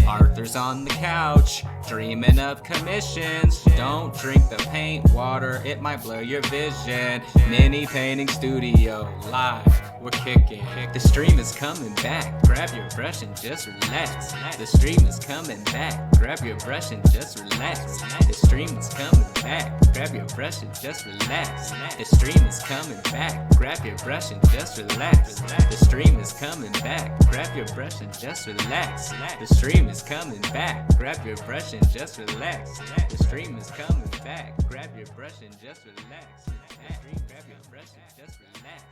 Arthur's on the couch, dreaming of commissions. Don't drink the paint water, it might blur your vision. Mini painting studio, live, we're kicking. The stream is coming back, grab your brush and just relax. The stream is coming back, grab your brush and just relax. The stream is coming back, grab your brush and just relax. The stream is coming back, grab your brush and just relax. The stream is coming back, grab your brush and just relax. The stream is coming back, grab your brush and just relax. The stream is coming back, grab your brush and just relax. Grab your brush and just relax.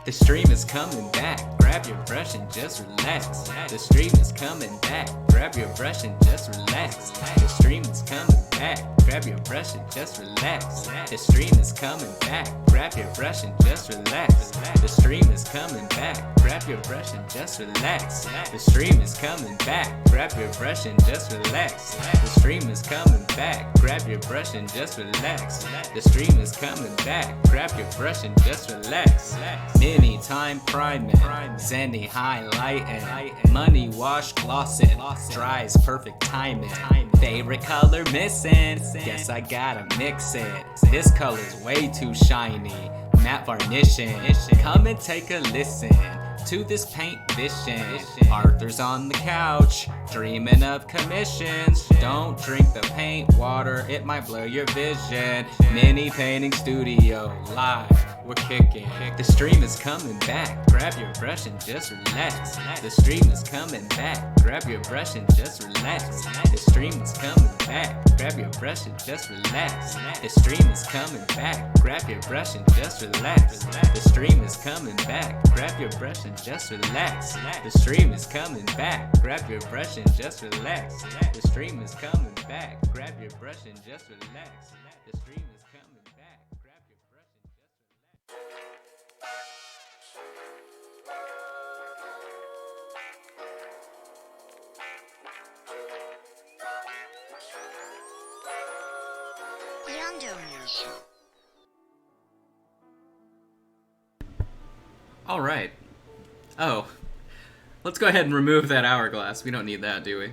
The stream is coming back, grab your brush and just relax. The stream is coming back, grab your brush and just relax. The stream is coming back, grab your brush and just relax. The stream is coming back, grab your brush and just relax. The stream is coming back, grab your brush and just relax. The stream is coming back, grab your brush and just relax. The stream is coming back, grab your brush and just relax. The stream is coming back, grab your brush and just relax. Anytime priming, Zenny highlighting, money wash glossing, dries perfect timing. Favorite color missing, guess I gotta mix it. This color's way too shiny, matte varnishing. Come and take a listen to this paint vision. Arthur's on the couch, dreaming of commissions. Don't drink the paint water, it might blur your vision. Mini painting studio, live, we're kicking. The stream is coming back, grab your brush and just relax. The stream is coming back, grab your brush and just relax. The stream is coming back, grab your brush and just relax. The stream is coming back, grab your brush and just relax. The stream is coming back, grab your brush and just relax. The stream is coming back, grab your brush and just relax. The stream is coming back, grab your brush and just relax. The stream is coming back, grab your brush and just relax. All right. Oh, let's go ahead and remove that hourglass. We don't need that, do we?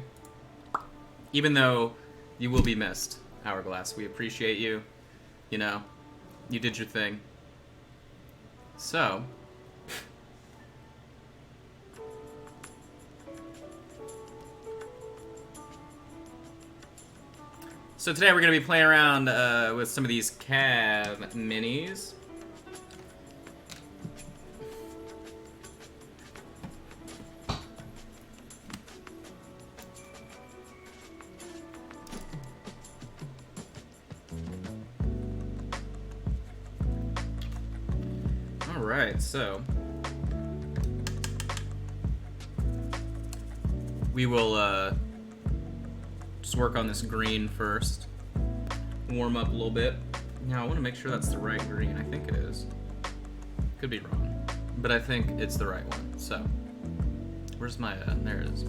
Even though you will be missed, hourglass. We appreciate you. You know, you did your thing. So, today we're going to be playing around with some of these CAV minis. Alright, so we will just work on this green first. Warm up a little bit. Now I want to make sure that's the right green. I think it is. Could be wrong, but I think it's the right one. So, where's my, there it is.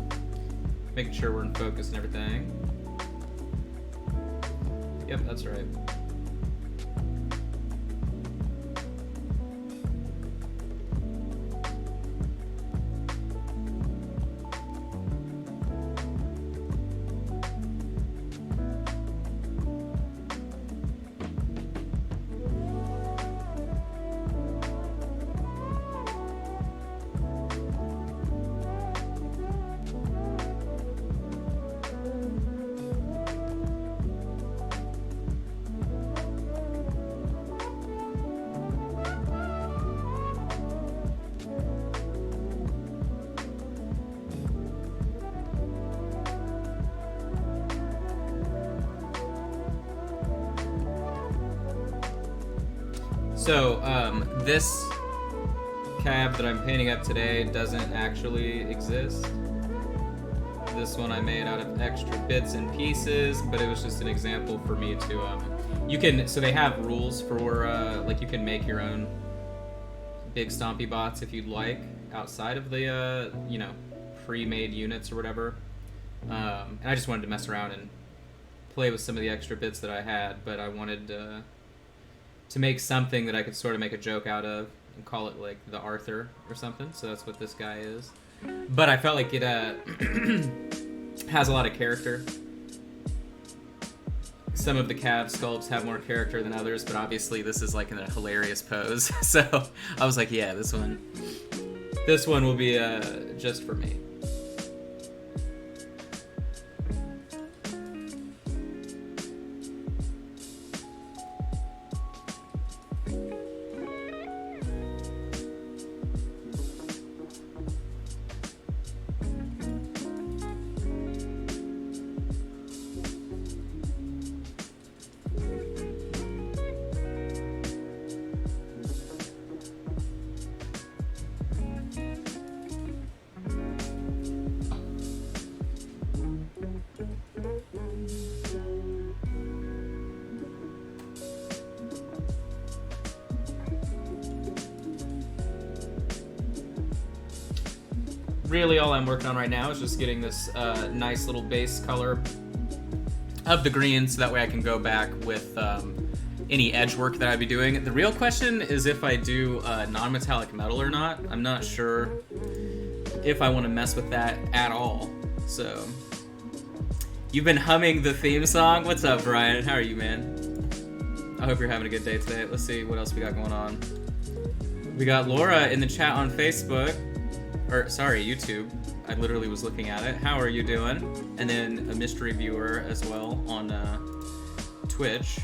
Making sure we're in focus and everything. Yep, that's right. So, this CAV that I'm painting up today doesn't actually exist. This one I made out of extra bits and pieces, but it was just an example for me to, so they have rules for, like you can make your own big stompy bots if you'd like, outside of the, you know, pre-made units or whatever. And I just wanted to mess around and play with some of the extra bits that I had, but I wanted to make something that I could sort of make a joke out of and call it like the Arthur or something. So that's what this guy is. But I felt like it has a lot of character. Some of the CAV sculpts have more character than others, but obviously this is like in a hilarious pose. So I was like, yeah, this one will be just for me. Really all I'm working on right now is just getting this nice little base color of the green so that way I can go back with any edge work that I'd be doing. The real question is if I do non-metallic metal or not. I'm not sure if I want to mess with that at all. So, you've been humming the theme song? What's up, Brian? How are you, man? I hope you're having a good day today. Let's see what else we got going on. We got Laura in the chat on Facebook. Or, sorry, YouTube. I literally was looking at it. How are you doing? And then a mystery viewer as well on Twitch.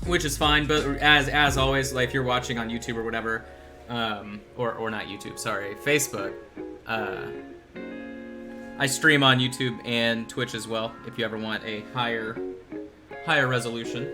Which is fine, but as always, like if you're watching on YouTube or whatever, or not YouTube, sorry, Facebook, I stream on YouTube and Twitch as well, if you ever want a higher resolution.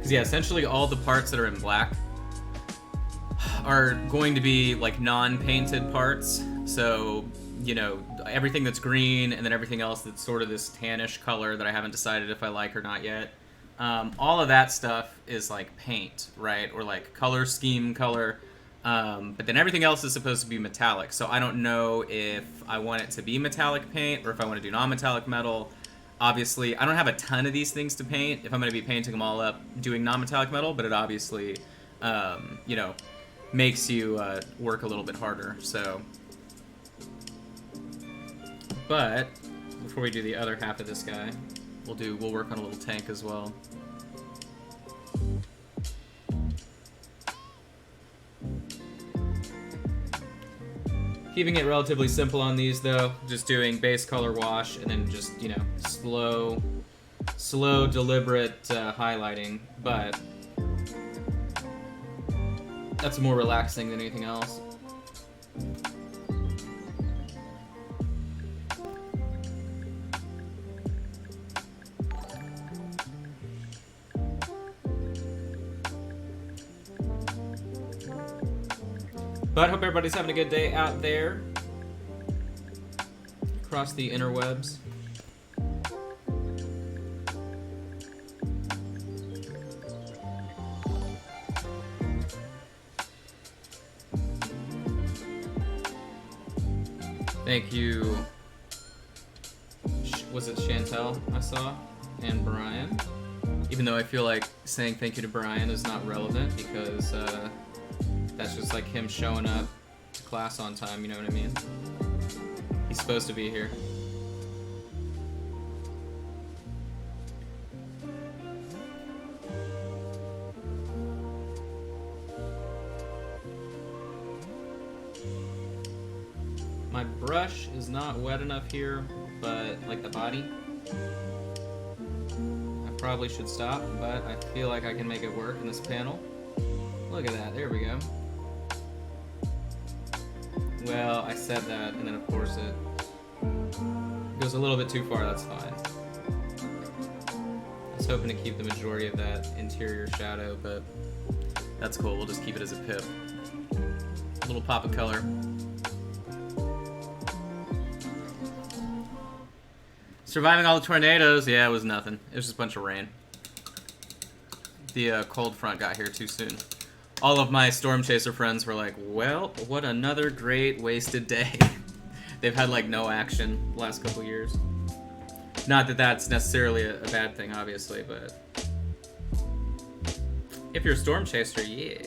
Yeah, essentially all the parts that are in black are going to be like non-painted parts. So, you know, everything that's green and then everything else that's sort of this tannish color that I haven't decided if I like or not yet. All of that stuff is like paint, right? Or like color scheme color. But then everything else is supposed to be metallic. So I don't know if I want it to be metallic paint or if I want to do non-metallic metal. Obviously, I don't have a ton of these things to paint if I'm going to be painting them all up doing non-metallic metal, but it obviously, you know, makes you work a little bit harder, so. But, before we do the other half of this guy, we'll work on a little tank as well. Keeping it relatively simple on these though, just doing base color wash and then just, you know, slow, deliberate highlighting, but that's more relaxing than anything else. But I hope everybody's having a good day out there across the interwebs. Thank you. Was it Chantel I saw? And Brian. Even though I feel like saying thank you to Brian is not relevant because that's just like him showing up to class on time, you know what I mean? He's supposed to be here. My brush is not wet enough here, but like the body. I probably should stop, but I feel like I can make it work in this panel. Look at that, there we go. Well, I said that, and then of course it goes a little bit too far, that's fine. I was hoping to keep the majority of that interior shadow, but that's cool, we'll just keep it as a pip. A little pop of color. Surviving all the tornadoes, yeah, it was nothing. It was just a bunch of rain. The cold front got here too soon. All of my Storm Chaser friends were like, well, what another great wasted day. They've had like no action the last couple years. Not that that's necessarily a bad thing, obviously, but if you're a Storm Chaser, yeah.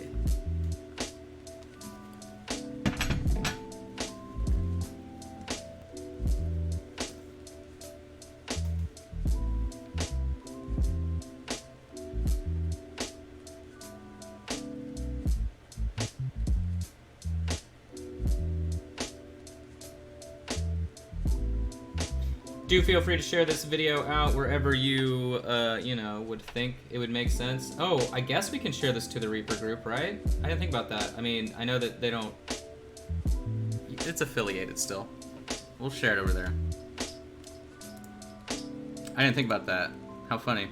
Do feel free to share this video out wherever you, you know, would think it would make sense. Oh, I guess we can share this to the Reaper group, right? I didn't think about that. I mean, I know that they don't... It's affiliated still. We'll share it over there. I didn't think about that. How funny.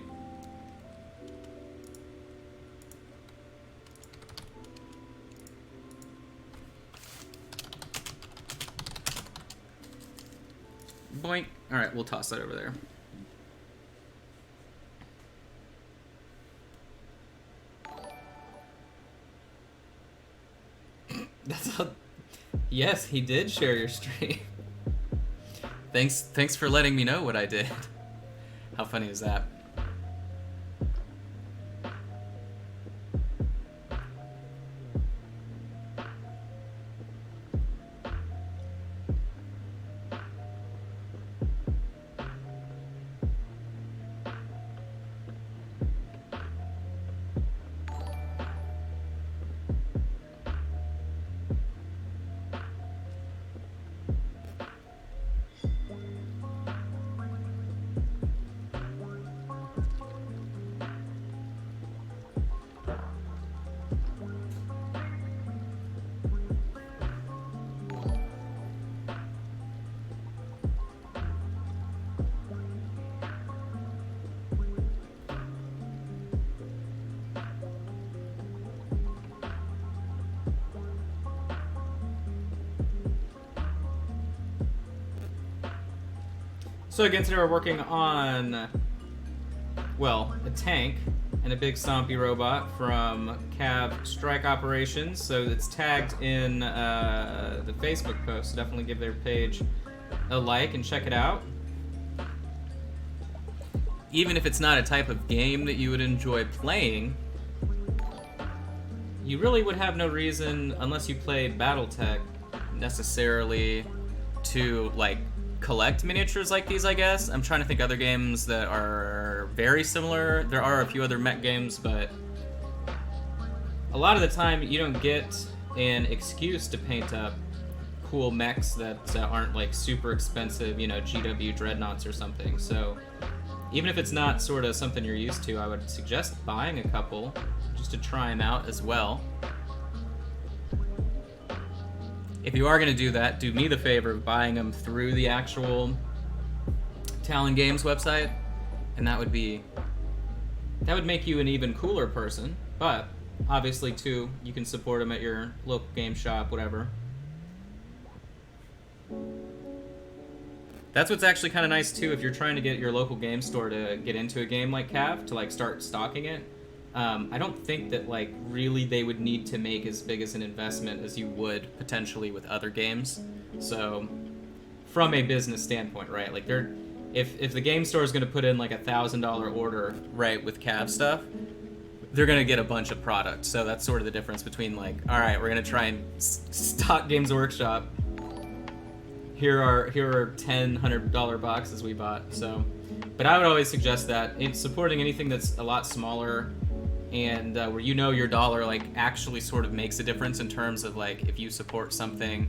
Boink. Alright, we'll toss that over there. That's all. Yes, he did share your stream. Thanks for letting me know what I did. How funny is that? So again, today we're working on, well, a tank and a big stompy robot from CAV Strike Operations. So it's tagged in the Facebook post. So definitely give their page a like and check it out. Even if it's not a type of game that you would enjoy playing, you really would have no reason, unless you played BattleTech, necessarily to, like, collect miniatures like these, I guess. I'm trying to think other games that are very similar. There are a few other mech games, but a lot of the time you don't get an excuse to paint up cool mechs that aren't like super expensive, you know, GW Dreadnoughts or something. So even if it's not sort of something you're used to, I would suggest buying a couple just to try them out as well. If you are going to do that, do me the favor of buying them through the actual Talon Games website, and that would make you an even cooler person. But obviously, too, you can support them at your local game shop, whatever. That's what's actually kind of nice too, if you're trying to get your local game store to get into a game like CAV, to like start stocking it. I don't think that like really they would need to make as big as an investment as you would potentially with other games. So from a business standpoint, right? Like if the game store is going to put in like $1,000 order, right, with CAV stuff, they're going to get a bunch of product. So that's sort of the difference between like, all right, we're going to try and stock Games Workshop. Here are $10, $100 boxes we bought. So, but I would always suggest that in supporting anything that's a lot smaller and where you know your dollar like actually sort of makes a difference in terms of like if you support something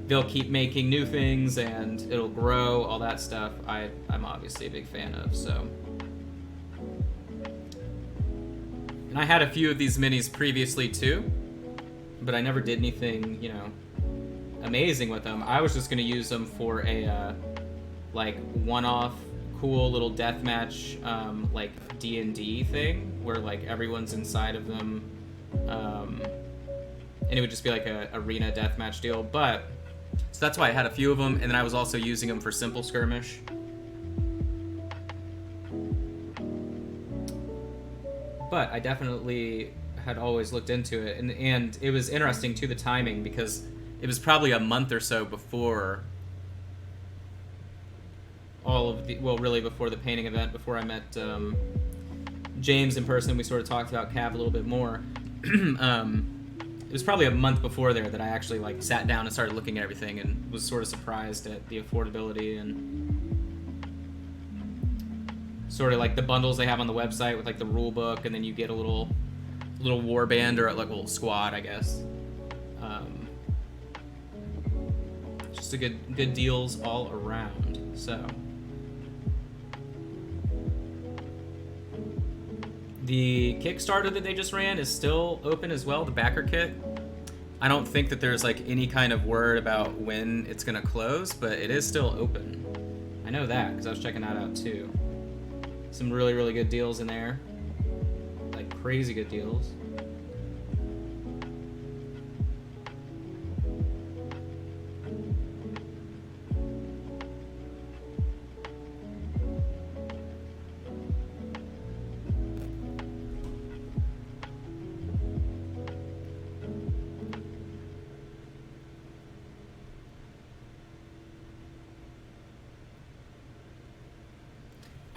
they'll keep making new things and it'll grow, all that stuff. I'm obviously a big fan of, so. And I had a few of these minis previously too, but I never did anything, you know, amazing with them. I was just gonna use them for a like one-off cool little deathmatch like D&D thing where like everyone's inside of them, and it would just be like a arena deathmatch deal. But so that's why I had a few of them, and then I was also using them for simple skirmish. But I definitely had always looked into it, and it was interesting too, the timing, because it was probably a month or so before all of the, well, really before the painting event, before I met James in person. We sort of talked about CAV a little bit more. It was probably a month before there that I actually like sat down and started looking at everything and was sort of surprised at the affordability and sort of like the bundles they have on the website with like the rule book, and then you get a little war band, or like a little squad, I guess. Just a good deals all around. So the Kickstarter that they just ran is still open as well, the backer kit. I don't think that there's like any kind of word about when it's gonna close, but it is still open. I know that because I was checking that out too. Some really, really good deals in there. Like crazy good deals.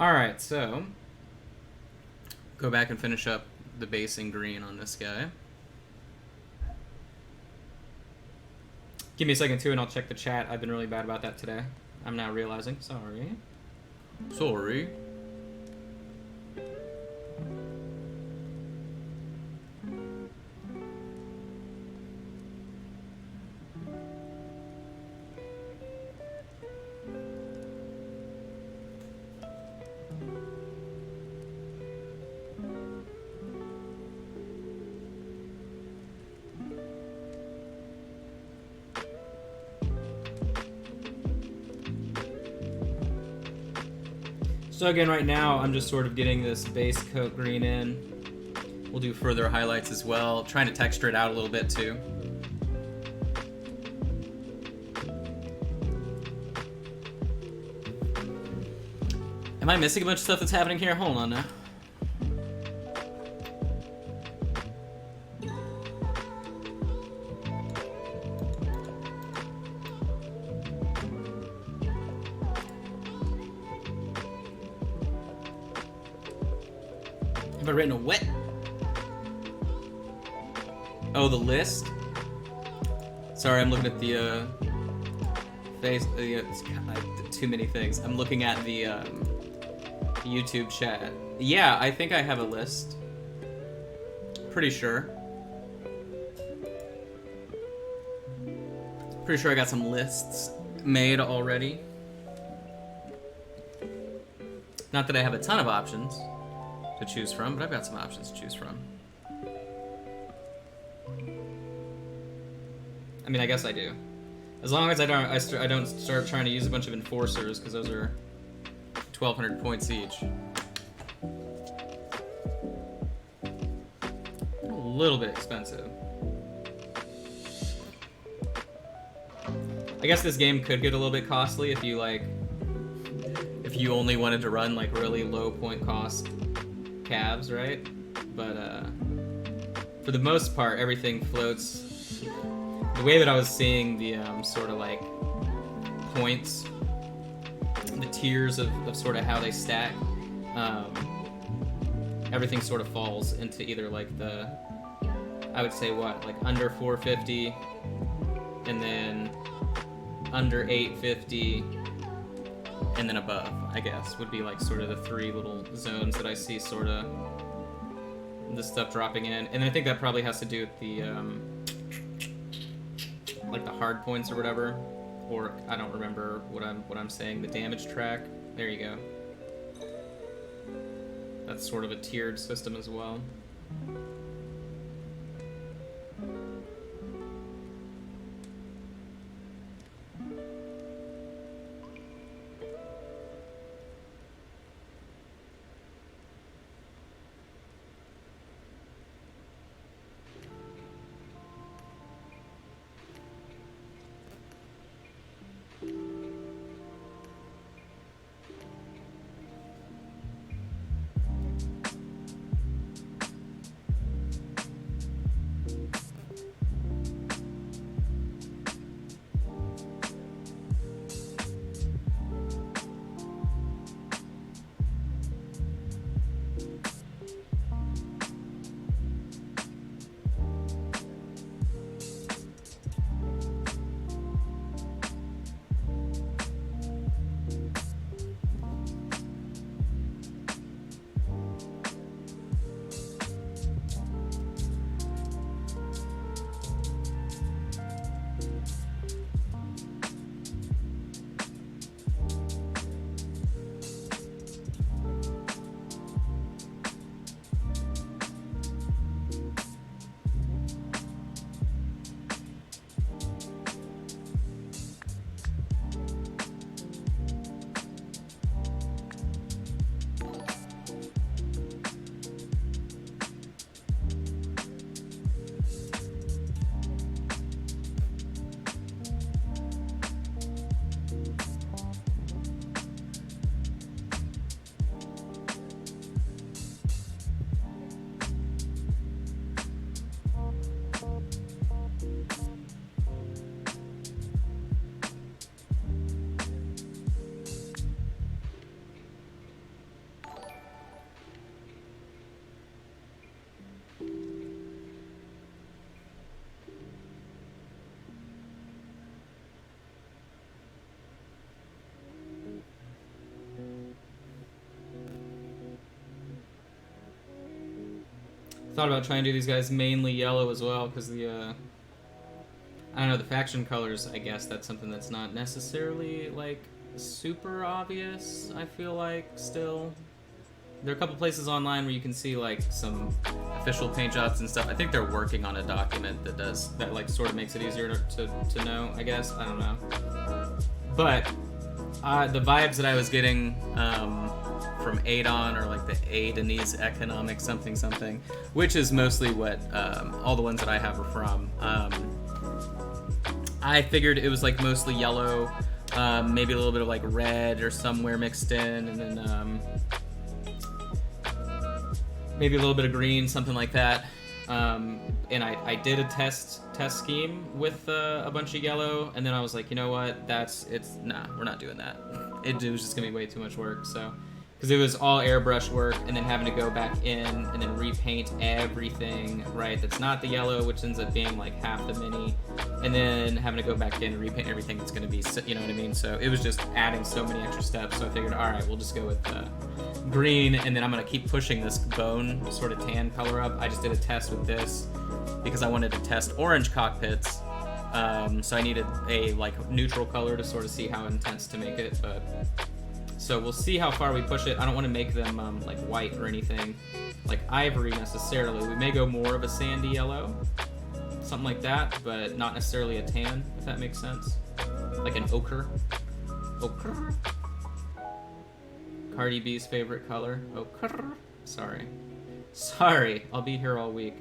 Alright, so go back and finish up the basing green on this guy. Give me a second too and I'll check the chat. I've been really bad about that today. I'm now realizing. Sorry. Sorry. So again, right now, I'm just sort of getting this base coat green in. We'll do further highlights as well, trying to texture it out a little bit too. Am I missing a bunch of stuff that's happening here? Hold on now. Have I written a what? Oh, the list? Sorry, I'm looking at the face. It's too many things. I'm looking at the YouTube chat. Yeah, I think I have a list. Pretty sure. Pretty sure I got some lists made already. Not that I have a ton of options to choose from, but I've got some options to choose from. I mean, I guess I do. As long as I don't start trying to use a bunch of enforcers, because those are 1,200 points each. A little bit expensive. I guess this game could get a little bit costly if you if you only wanted to run like really low point cost CAVs, right? But for the most part, everything floats. The way that I was seeing the sort of like points, the tiers of sort of how they stack, everything sort of falls into either like the, I would say what, like under 450, and then under 850, and then above, I guess, would be like sort of the three little zones that I see sort of this stuff dropping in. And I think that probably has to do with the like the hard points or whatever, or I don't remember what I'm saying. The damage track. There you go. That's sort of a tiered system as well. Thought about trying to do these guys mainly yellow as well, because the, I don't know, the faction colors, I guess that's something that's not necessarily, like, super obvious, I feel like, still. There are a couple places online where you can see, like, some official paint jobs and stuff. I think they're working on a document that does, that, like, sort of makes it easier to know, I guess. I don't know. But the vibes that I was getting from Adon, or like the Aidonese economic something something, which is mostly what all the ones that I have are from. I figured it was like mostly yellow, maybe a little bit of like red or somewhere mixed in, and then maybe a little bit of green, something like that. And I did a test scheme with a bunch of yellow, and then I was like, you know what, nah, we're not doing that. It was just gonna be way too much work, so. Because it was all airbrush work, and then having to go back in and then repaint everything, right, that's not the yellow, which ends up being like half the mini, and then having to go back in and repaint everything that's going to be, you know what I mean? So it was just adding so many extra steps, so I figured, all right, we'll just go with green, and then I'm going to keep pushing this bone sort of tan color up. I just did a test with this because I wanted to test orange cockpits, so I needed a like neutral color to sort of see how intense to make it, but... So we'll see how far we push it. I don't want to make them like white or anything, like ivory necessarily. We may go more of a sandy yellow, something like that, but not necessarily a tan, if that makes sense. Like an ochre. Ochre? Cardi B's favorite color. Ochre? Sorry. Sorry, I'll be here all week.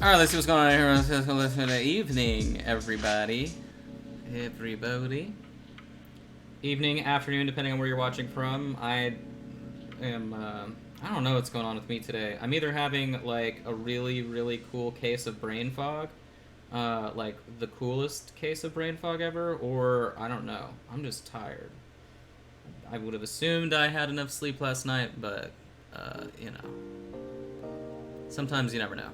Alright, let's see what's going on here on the evening, everybody. Evening, afternoon, depending on where you're watching from. I don't know what's going on with me today. I'm either having, like, a really, really cool case of brain fog, like, the coolest case of brain fog ever, or, I don't know. I'm just tired. I would have assumed I had enough sleep last night, but, you know. Sometimes you never know.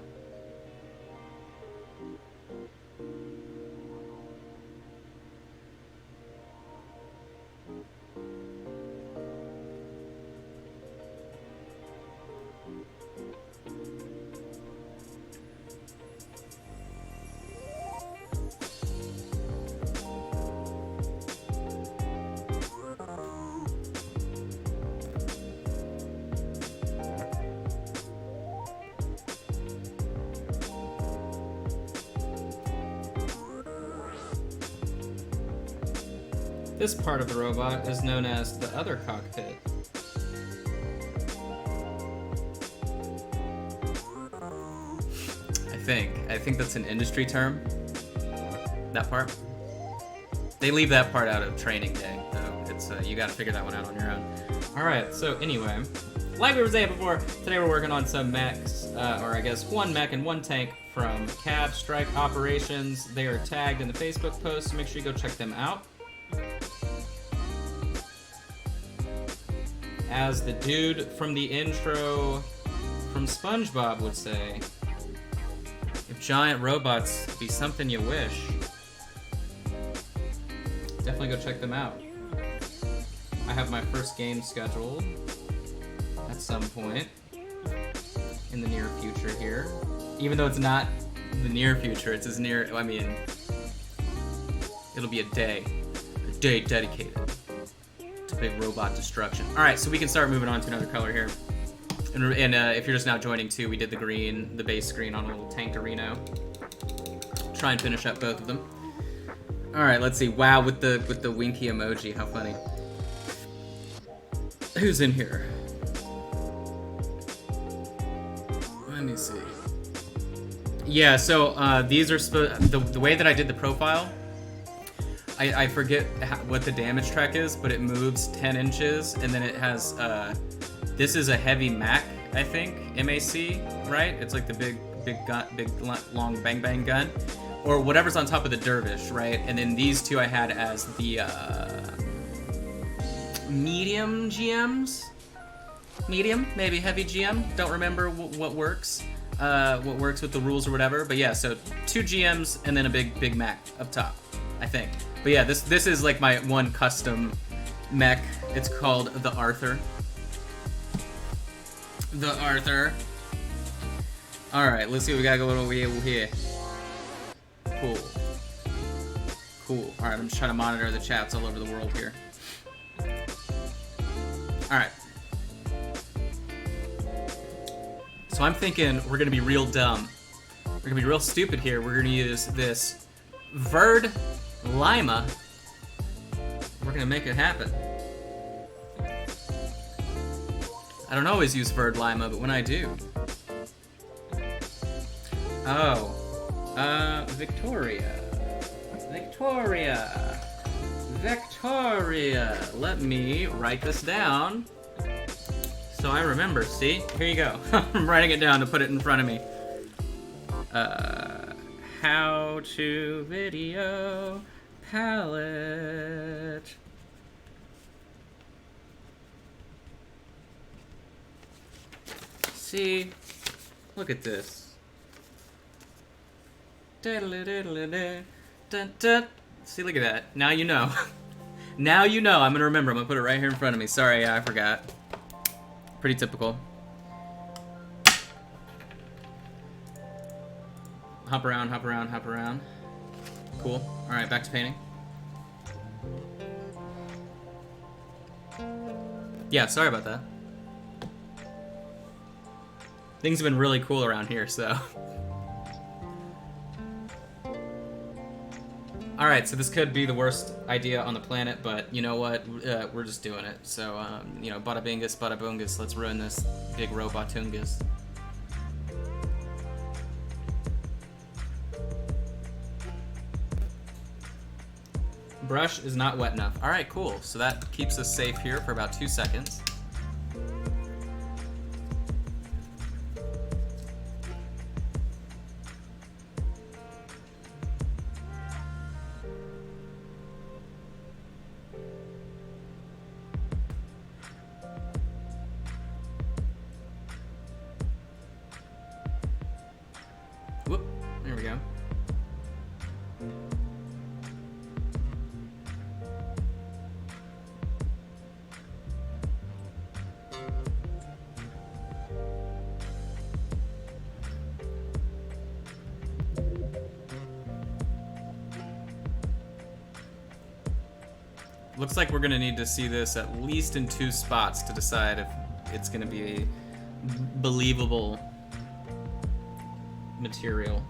This part of the robot is known as the other cockpit. I think that's an industry term. That part. They leave that part out of training day, though. It's you gotta figure that one out on your own. Alright, so anyway, like we were saying before, today we're working on some mechs, or I guess one mech and one tank from CAV Strike Operations. They are tagged in the Facebook post, so make sure you go check them out. As the dude from the intro from SpongeBob would say, if giant robots be something you wish, definitely go check them out. I have my first game scheduled at some point in the near future here. Even though it's not the near future, it's as near, I mean, it'll be a day dedicated to big robot destruction. Alright, so we can start moving on to another color here. And if you're just now joining too, we did the green, the base green on a little Tankerino. Try and finish up both of them. Alright, let's see. Wow, with the winky emoji, how funny. Who's in here? Let me see. Yeah, so these are the way that I did the profile, I forget what the damage track is, but it moves 10 inches, and then it has, this is a heavy Mac, I think, MAC, right? It's like the big gun, big long bang bang gun, or whatever's on top of the Dervish, right? And then these two I had as the medium GMs, medium, maybe heavy GM. Don't remember what works with the rules or whatever. But yeah, so 2 GMs and then a big Mac up top, I think. But yeah, this is like my one custom mech. It's called the Arthur. The Arthur. Alright, let's see what we got a little wheel here. Cool. Cool. Alright, I'm just trying to monitor the chats all over the world here. Alright. So I'm thinking we're gonna be real dumb. We're gonna be real stupid here. We're gonna use this Verd Lima. We're gonna make it happen. I don't always use Verd Lima, but when I do. Oh. Victoria. Let me write this down so I remember. See? Here you go. I'm writing it down to put it in front of me. How to video palette. See? Look at this. See, look at that. Now you know. Now you know. I'm gonna remember. I'm gonna put it right here in front of me. Sorry, I forgot. Pretty typical. Hop around, hop around, hop around. Cool. Alright, back to painting. Yeah, sorry about that. Things have been really cool around here, so. Alright, so this could be the worst idea on the planet, but you know what? We're just doing it. So, you know, bada bingus, bada boongus, let's ruin this big robotungus. Brush is not wet enough. All right, cool. So that keeps us safe here for about 2 seconds. Whoop, there we go. Looks like we're gonna need to see this at least in 2 spots to decide if it's gonna be a believable material.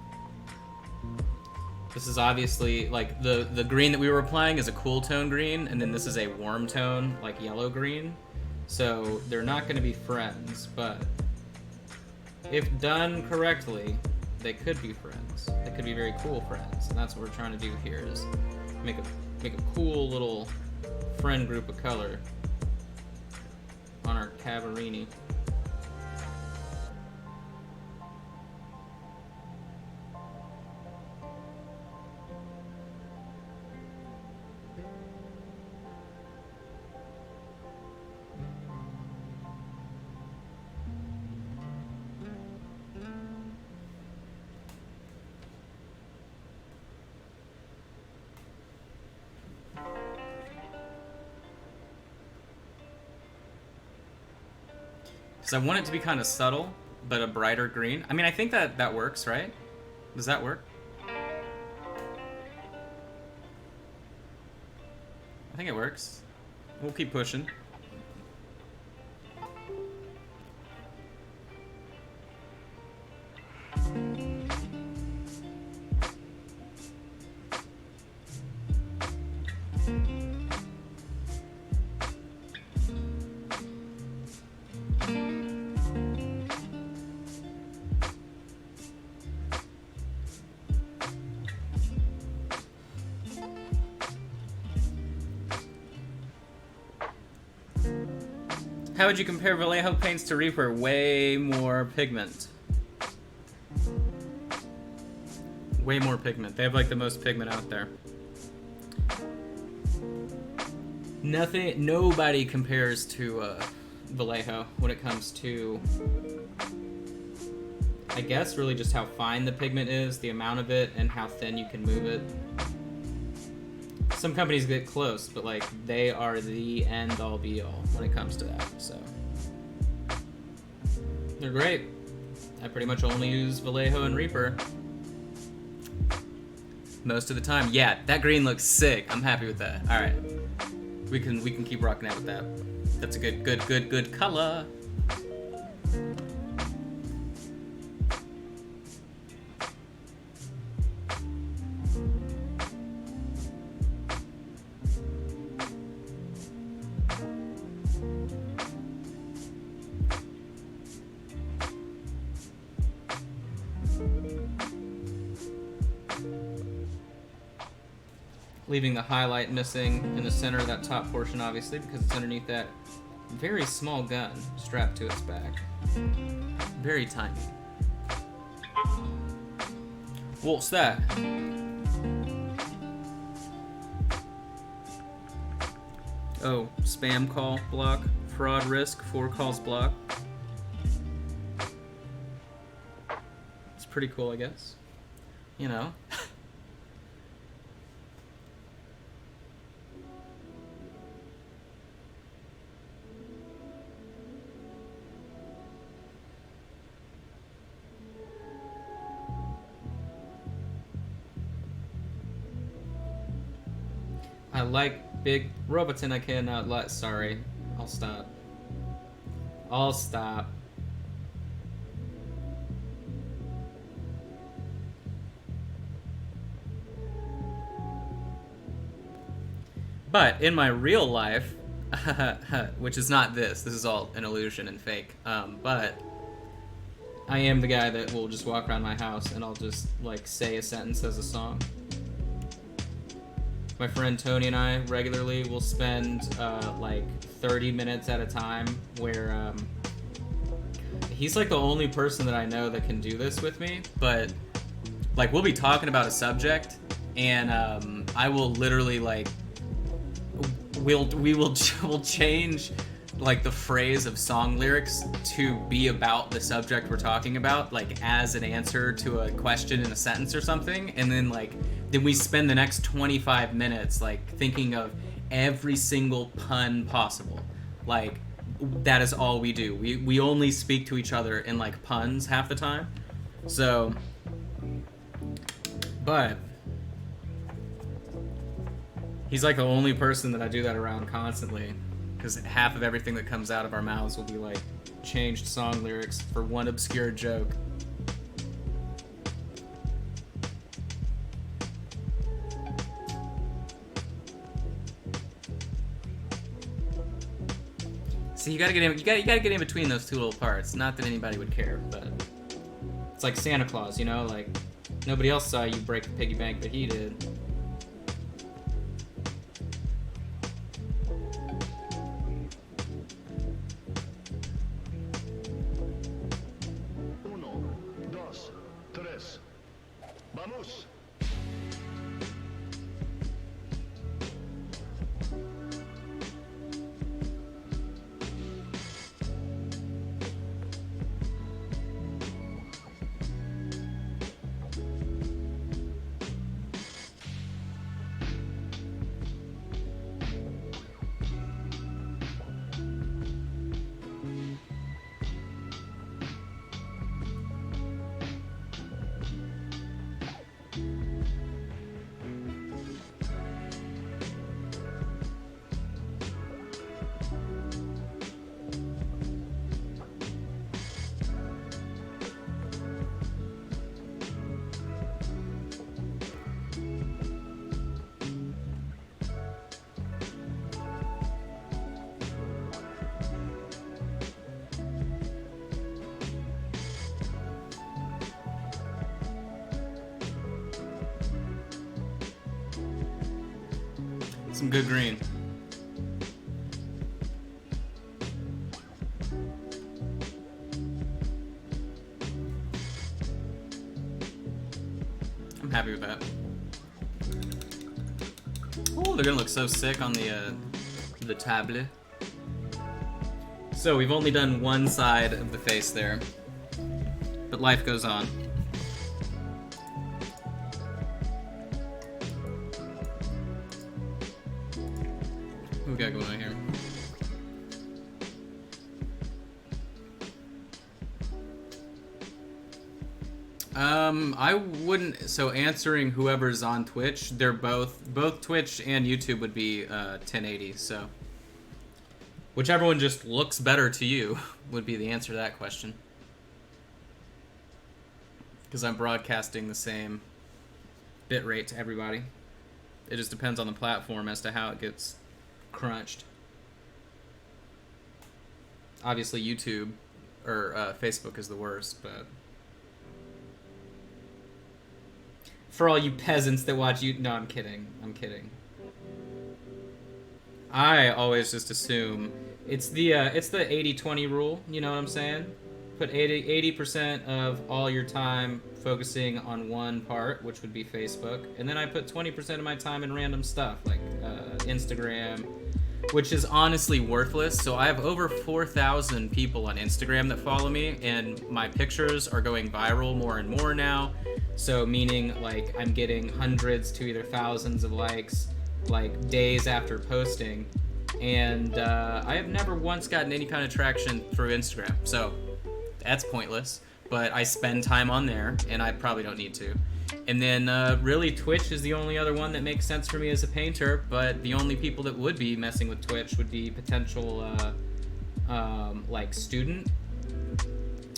This is obviously, like, the green that we were applying is a cool tone green, and then this is a warm tone, like yellow green. So they're not gonna be friends, but if done correctly, they could be friends. They could be very cool friends, and that's what we're trying to do here, is make a cool little friend group of color on our Cavarini. Because I want it to be kind of subtle, but a brighter green. I mean, I think that works, right? Does that work? I think it works. We'll keep pushing. How would you compare Vallejo paints to Reaper? Way more pigment. Way more pigment. They have like the most pigment out there. Nobody compares to Vallejo when it comes to, I guess, really just how fine the pigment is, the amount of it, and how thin you can move it. Some companies get close, but like they are the end all be all when it comes to that. So they're great. I pretty much only use Vallejo and Reaper most of the time. Yeah, that green looks sick. I'm happy with that. All right, we can keep rocking out with that. That's a good color. Leaving the highlight missing in the center of that top portion, obviously, because it's underneath that very small gun strapped to its back. Very tiny. What's that? Oh, spam call block, fraud risk, 4 calls block. It's pretty cool, I guess. You know. I like big Robotin. I cannot let. Sorry, I'll stop. I'll stop. But in my real life, which is not this is all an illusion and fake. But I am the guy that will just walk around my house and I'll just like say a sentence as a song. My friend Tony and I regularly will spend like 30 minutes at a time where he's like the only person that I know that can do this with me, but like we'll be talking about a subject and I will literally like we'll change like the phrase of song lyrics to be about the subject we're talking about, like as an answer to a question in a sentence or something, and then we spend the next 25 minutes like thinking of every single pun possible. Like that is all we do. We only speak to each other in like puns half the time. So, but he's like the only person that I do that around constantly, because half of everything that comes out of our mouths will be like changed song lyrics for one obscure joke. See, you gotta get in between those two little parts. Not that anybody would care, but it's like Santa Claus, you know, like nobody else saw you break the piggy bank, but he did. Vamos. Some good green. I'm happy with that. Oh, they're gonna look so sick on the tablet. So we've only done one side of the face there, but life goes on. What we got going on here? I wouldn't. So answering whoever's on Twitch, they're both Twitch and YouTube would be 1080. So whichever one just looks better to you would be the answer to that question. Because I'm broadcasting the same bitrate to everybody. It just depends on the platform as to how it gets crunched. Obviously YouTube or Facebook is the worst, but for all you peasants that watch you, no, I'm kidding. I always just assume it's the 80-20 rule, you know what I'm saying? Put 80% of all your time focusing on one part, which would be Facebook, and then I put 20% of my time in random stuff like Instagram, which is honestly worthless. So I have over 4,000 people on Instagram that follow me, and my pictures are going viral more and more now. So meaning like I'm getting hundreds to either thousands of likes like days after posting, and I have never once gotten any kind of traction through Instagram. So that's pointless, but I spend time on there, and I probably don't need to. And then really Twitch is the only other one that makes sense for me as a painter, but the only people that would be messing with Twitch would be potential like student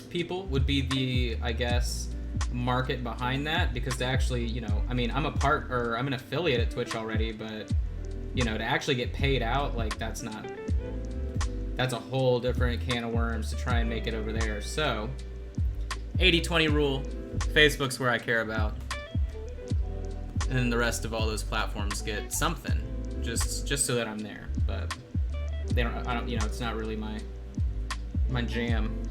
people would be the, I guess, market behind that, because to actually, you know, I mean, I'm an affiliate at Twitch already, but you know, to actually get paid out, like that's a whole different can of worms to try and make it over there. So 80-20 rule, Facebook's where I care about. and then the rest of all those platforms get something, just so that I'm there. But they don't. I don't. You know, it's not really my jam.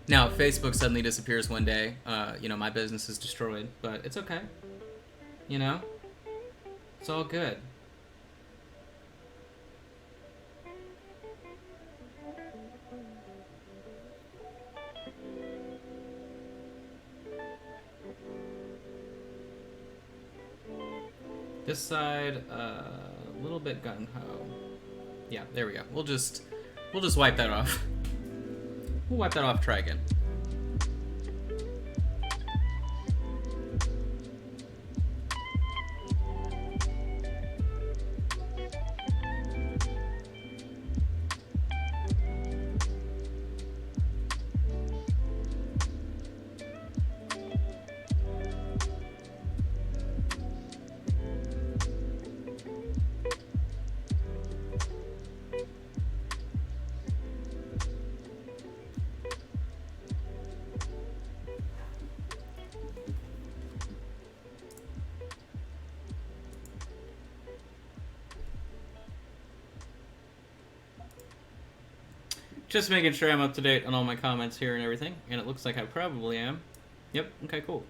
Now, if Facebook suddenly disappears one day, you know, my business is destroyed. But it's okay. You know, it's all good. This side, a little bit gung-ho. Yeah, there we go. We'll just wipe that off. We'll wipe that off, try again. Just making sure I'm up to date on all my comments here and everything, and it looks like I probably am. Yep, okay, cool.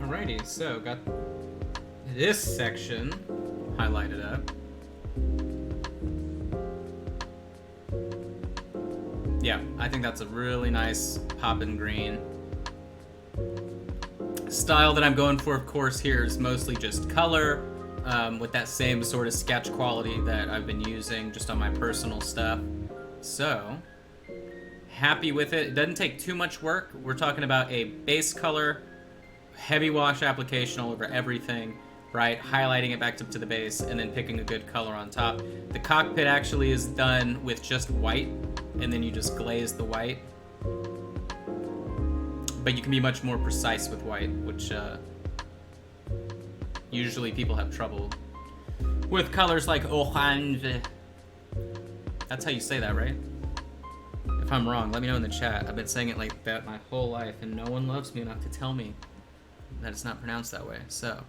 Alrighty, so got this section highlighted up. Yeah, I think that's a really nice poppin' green. Style that I'm going for, of course, here is mostly just color, with that same sort of sketch quality that I've been using just on my personal stuff. So, happy with it. It doesn't take too much work. We're talking about a base color, heavy wash application all over everything, right? Highlighting it back up to the base, and then picking a good color on top. The cockpit actually is done with just white, and then you just glaze the white. But you can be much more precise with white, which usually people have trouble with colors like orange. That's how you say that, right? If I'm wrong, let me know in the chat. I've been saying it like that my whole life, and no one loves me enough to tell me that it's not pronounced that way. So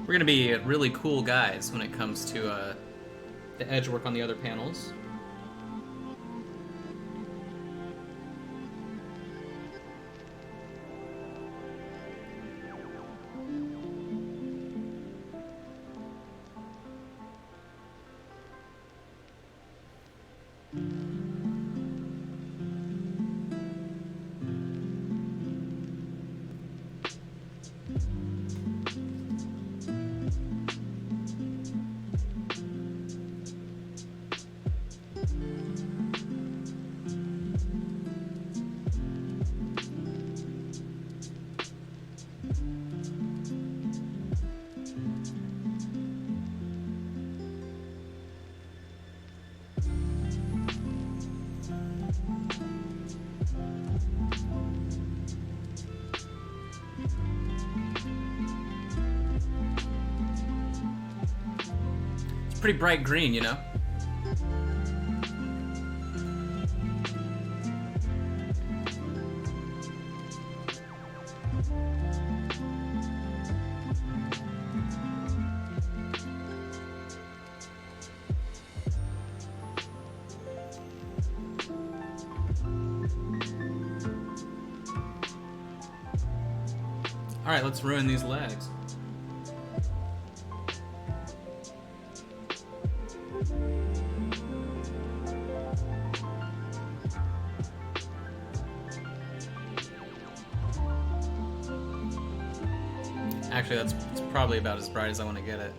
we're gonna be really cool guys when it comes to the edge work on the other panels. Pretty bright green, you know? Alright, let's ruin these legs. Actually, it's probably about as bright as I want to get it.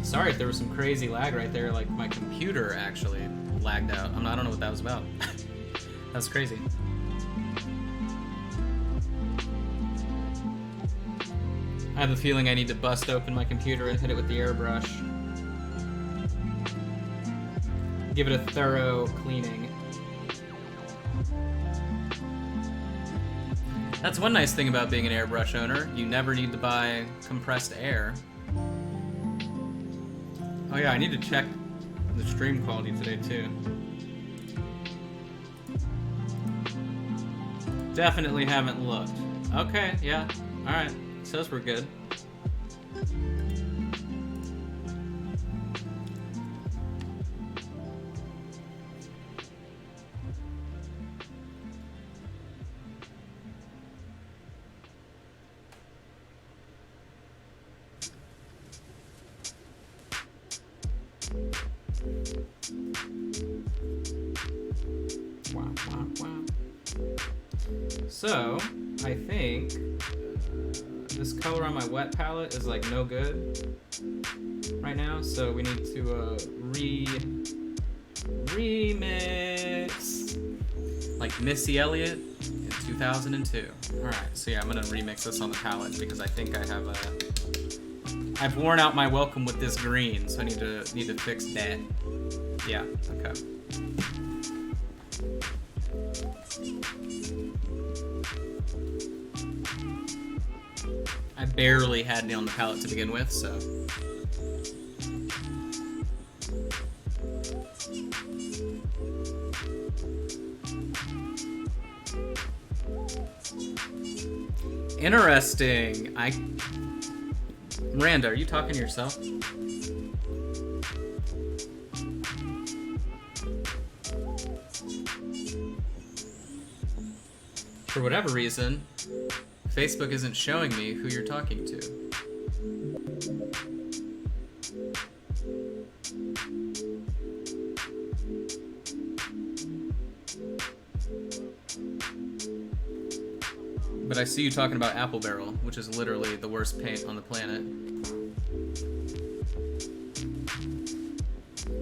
Sorry if there was some crazy lag right there, like my computer actually lagged out. I don't know what that was about. That's crazy. I have a feeling I need to bust open my computer and hit it with the airbrush. Give it a thorough cleaning. That's one nice thing about being an airbrush owner. You never need to buy compressed air. Oh yeah, I need to check the stream quality today too. Definitely haven't looked. Okay, yeah, alright. Says we're good. Wow, wow, wow. So, I think this color on my wet palette is like no good right now, so we need to remix like Missy Elliott in 2002. Alright, so yeah, I'm gonna remix this on the palette because I think I've worn out my welcome with this green, so I need to fix that. Yeah, okay. I barely had it on the palette to begin with, so. Interesting. Miranda, are you talking to yourself? For whatever reason, Facebook isn't showing me who you're talking to. But I see you talking about Apple Barrel, which is literally the worst paint on the planet.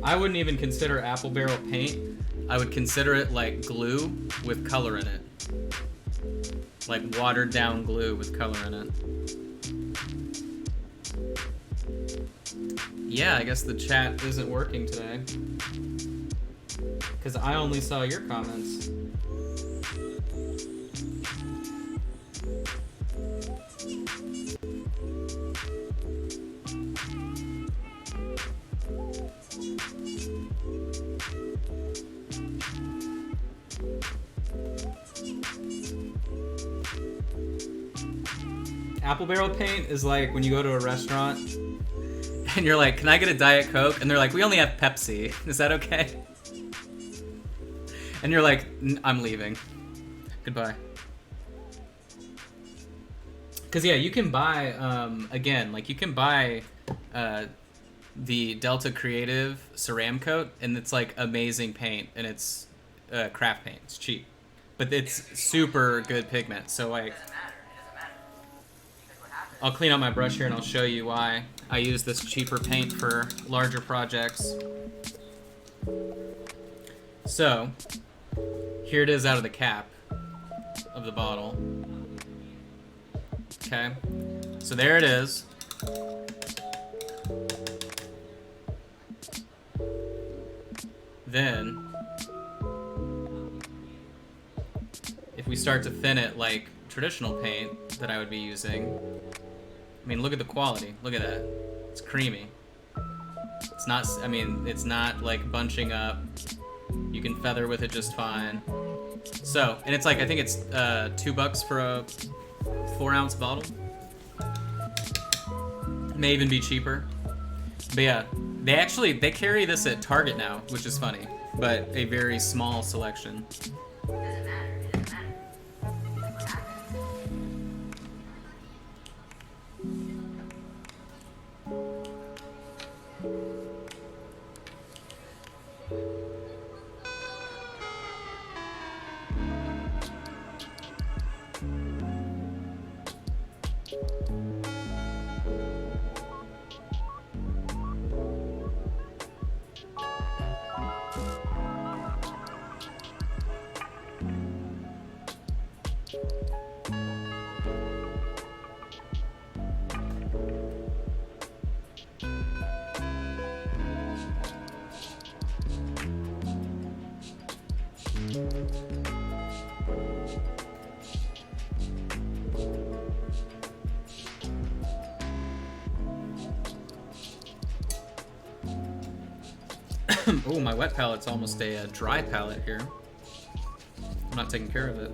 I wouldn't even consider Apple Barrel paint. I would consider it like glue with color in it. Like watered down glue with color in it. Yeah, I guess the chat isn't working today. Because I only saw your comments. Apple Barrel paint is like when you go to a restaurant and you're like, can I get a Diet Coke? And they're like, we only have Pepsi. Is that okay? And you're like, I'm leaving. Goodbye. Because yeah, you can buy, again, like you can buy the Delta Creative Ceram Coat, and it's like amazing paint, and it's craft paint. It's cheap. But it's super good pigment, so like... I'll clean up my brush here and I'll show you why I use this cheaper paint for larger projects. So, here it is out of the cap of the bottle. Okay, so there it is. Then, if we start to thin it like traditional paint that I would be using, I mean, look at the quality. Look at that. It's creamy. It's not, I mean, it's not like bunching up. You can feather with it just fine. So, and it's like, I think it's $2 for a 4-ounce bottle. May even be cheaper. But yeah, they carry this at Target now, which is funny, but a very small selection. Oh, my wet pallet's almost a dry palette here. I'm not taking care of it.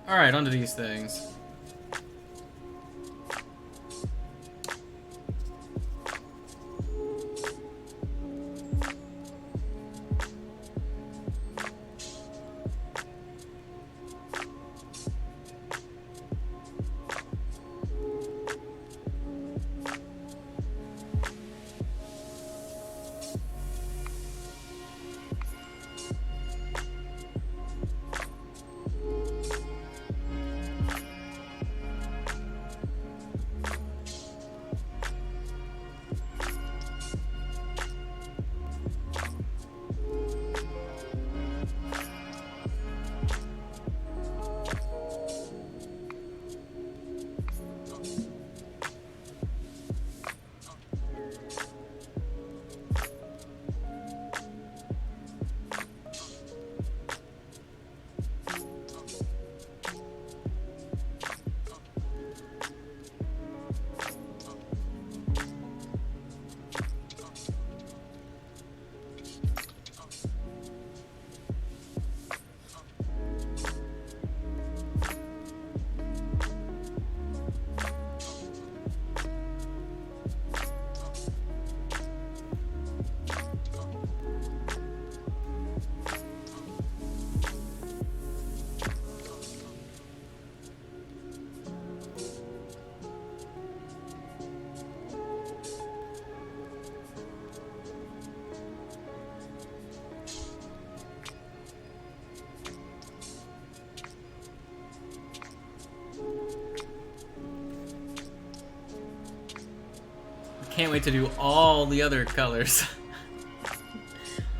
Alright, onto these things. Can't wait to do all the other colors.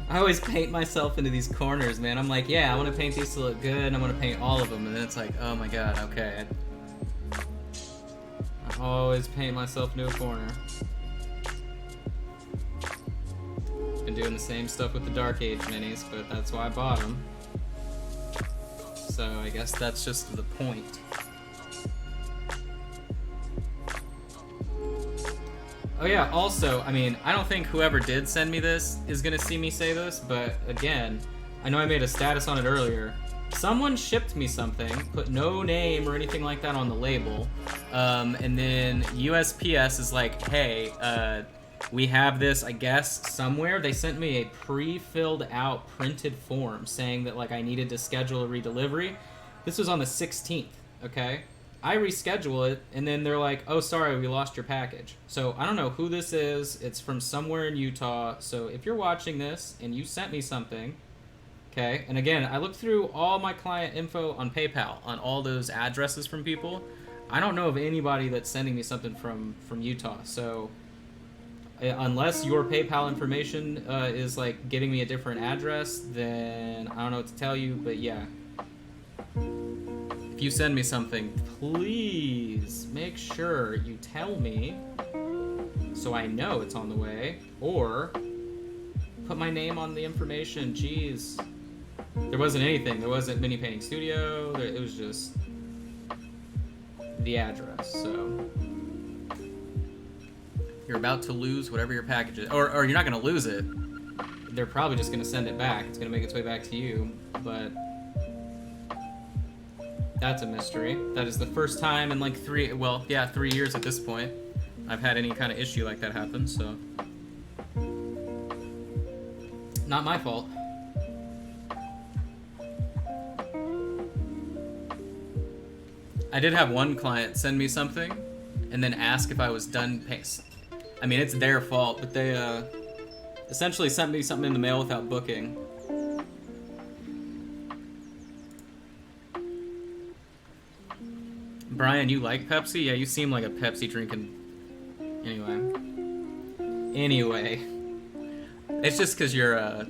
I always paint myself into these corners, man. I'm like, yeah, I want to paint these to look good, and I want to paint all of them, and then it's like, oh my god, okay. I always paint myself into a corner. Been doing the same stuff with the Dark Age minis, but that's why I bought them. So I guess that's just the point. Oh yeah, also, I mean, I don't think whoever did send me this is gonna see me say this, but again, I know I made a status on it earlier. Someone shipped me something, put no name or anything like that on the label, and then USPS is like, hey, we have this, I guess, somewhere. They sent me a pre-filled out printed form saying that, like, I needed to schedule a redelivery. This was on the 16th, okay? I reschedule it, and then they're like, oh, sorry, we lost your package. So I don't know who this is. It's from somewhere in Utah. So if you're watching this and you sent me something, okay, and again, I looked through all my client info on PayPal, on all those addresses from people. I don't know of anybody that's sending me something from Utah. So unless your PayPal information is like giving me a different address, then I don't know what to tell you. But yeah, if you send me something, please make sure you tell me so I know it's on the way, or put my name on the information. Jeez, there wasn't anything. There wasn't Mini Painting Studio. It was just the address. So you're about to lose whatever your package is, or you're not going to lose it. They're probably just going to send it back. It's going to make its way back to you, but that's a mystery. That is the first time in like 3 years at this point I've had any kind of issue like that happen, so not my fault. I did have one client send me something and then ask if I was done paying. I mean, it's their fault, but they essentially sent me something in the mail without booking. Brian, you like Pepsi? Yeah, you seem like a Pepsi drinking. Anyway, it's just because you're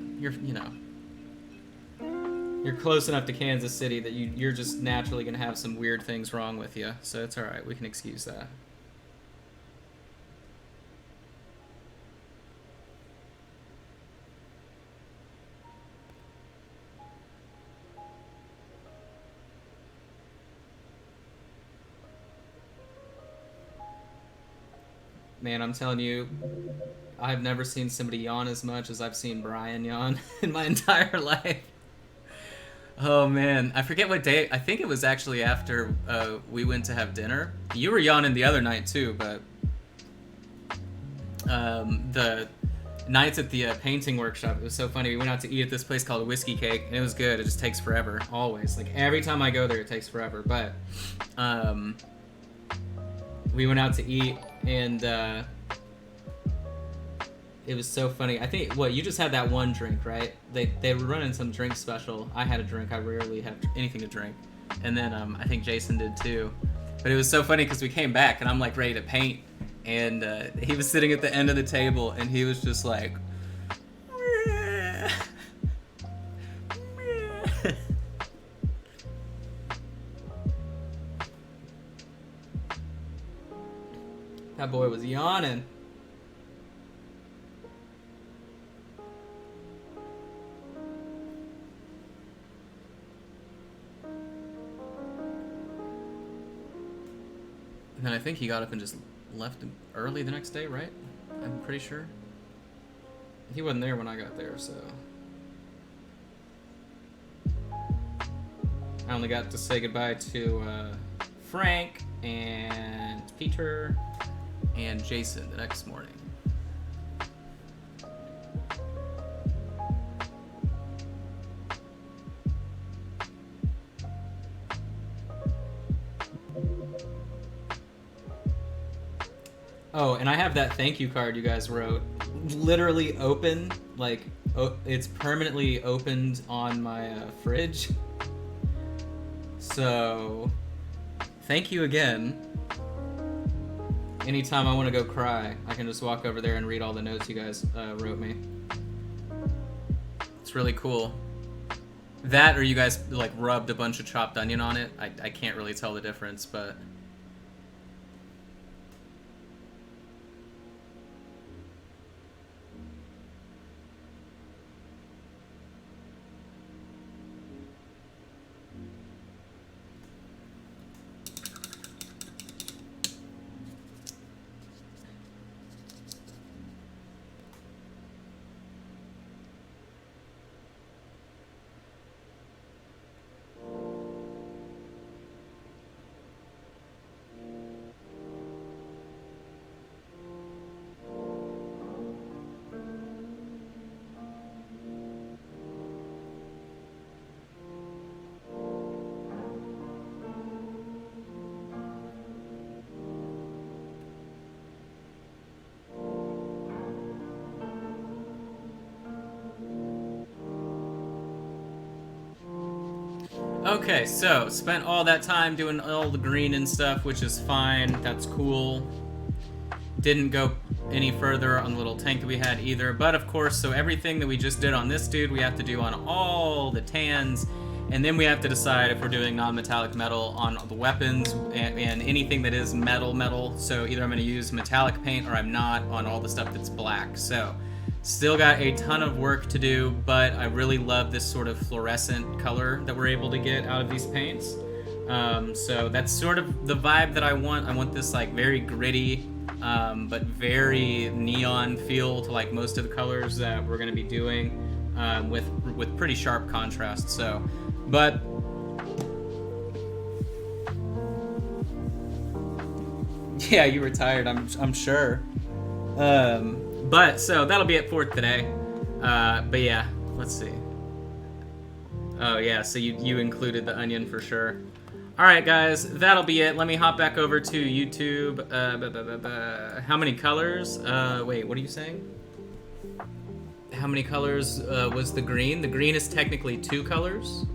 close enough to Kansas City that you're just naturally gonna have some weird things wrong with you. So it's all right. We can excuse that. Man, I'm telling you, I've never seen somebody yawn as much as I've seen Brian yawn in my entire life. Oh man, I forget what day. I think it was actually after we went to have dinner. You were yawning the other night too, but the nights at the painting workshop, it was so funny. We went out to eat at this place called Whiskey Cake, and it was good. It just takes forever, always. Like every time I go there, it takes forever. But we went out to eat, and it was so funny. I think, you just had that one drink, right? They were running some drink special. I had a drink. I rarely have anything to drink. And then I think Jason did too. But it was so funny because we came back, and I'm like ready to paint. And he was sitting at the end of the table, and he was just like... That boy was yawning. And then I think he got up and just left early the next day, right? I'm pretty sure. He wasn't there when I got there, so... I only got to say goodbye to Frank and Peter and Jason the next morning. Oh, and I have that thank you card you guys wrote. Literally open, like, it's permanently opened on my fridge. So, thank you again. Anytime I want to go cry, I can just walk over there and read all the notes you guys wrote me. It's really cool. That, or you guys like rubbed a bunch of chopped onion on it. I can't really tell the difference, but... Okay, so spent all that time doing all the green and stuff, which is fine. That's cool. Didn't go any further on the little tank that we had either. But of course, so everything that we just did on this dude, we have to do on all the tans. And then we have to decide if we're doing non-metallic metal on the weapons and anything that is metal. So either I'm going to use metallic paint or I'm not on all the stuff that's black. So still got a ton of work to do, but I really love this sort of fluorescent color that we're able to get out of these paints. So that's sort of the vibe that I want. I want this like very gritty, but very neon feel to like most of the colors that we're going to be doing, with pretty sharp contrast. So, but yeah, you were tired. I'm sure. But so that'll be it for today. But yeah, let's see. Oh yeah, so you included the onion for sure. All right, guys, that'll be it. Let me hop back over to YouTube. How many colors? Wait, what are you saying? How many colors was the green? The green is technically 2 colors.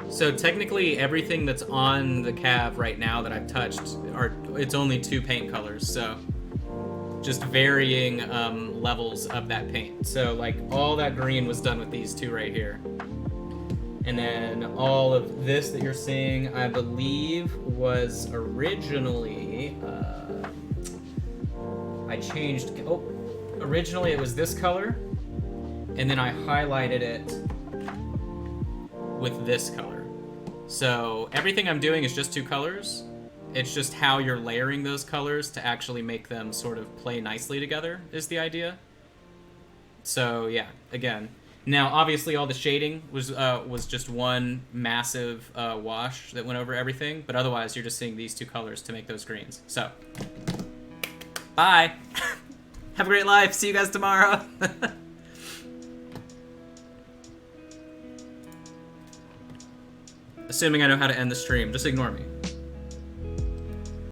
So technically everything that's on the CAV right now that I've touched, it's only 2 paint colors. So just varying levels of that paint. So like all that green was done with these 2 right here. And then all of this that you're seeing, I believe, was originally, originally it was this color, and then I highlighted it with this color. So everything I'm doing is just 2 colors. It's just how you're layering those colors to actually make them sort of play nicely together is the idea. So yeah, again. Now, obviously, all the shading was just one massive wash that went over everything, but otherwise, you're just seeing these 2 colors to make those greens. So, bye! Have a great life! See you guys tomorrow! Assuming I know how to end the stream, just ignore me.